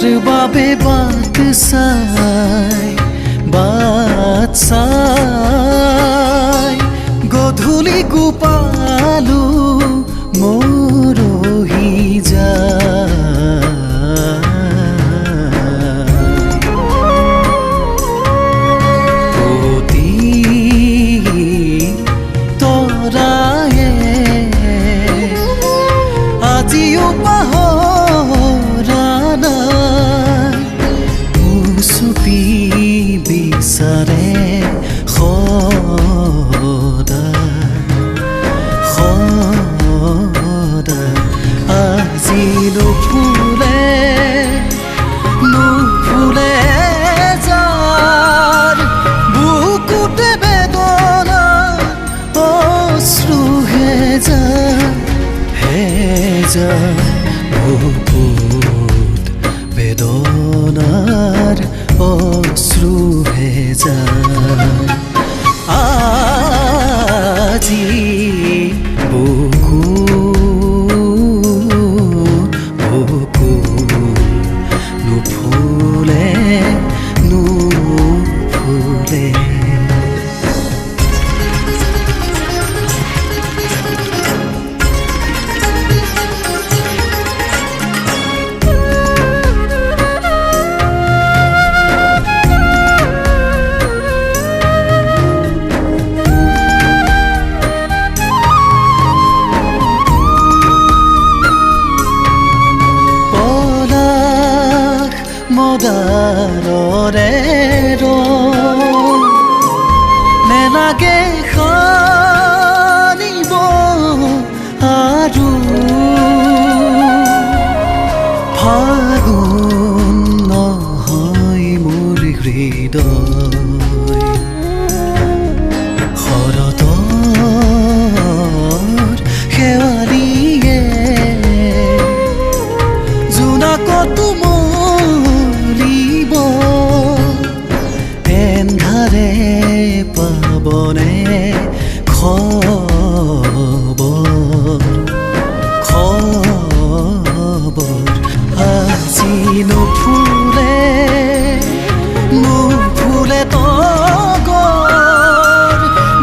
কাৰ বাবে বাট চাই গধূলি গোপালো মৰহি যায় অতি তৰায়ে আজিও পাহৰা নাই চুপি বিচাৰে সদায় আজি নুফুলে যাৰ বুকুতে বেদনা অশ্ৰুহে যায় বুকুত বেদনাৰ অশ্ৰুহে যায় আজি বুকু নুফুলে মদাৰৰে নেলাগে খানিব আৰু ফাগুন নহয় মোৰ হৃদয় শৰতৰ শেৱালিয়ে জোনাকত এন্ধাৰে পাবনে খবৰ আজি নুফুলে তগৰ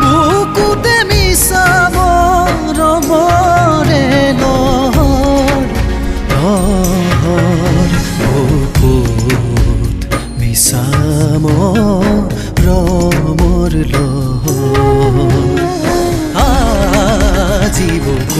বুকুতে মিছা মৰমৰে লহৰ বুকুত মিছা মৰমৰ লহৰ আজি বুকুত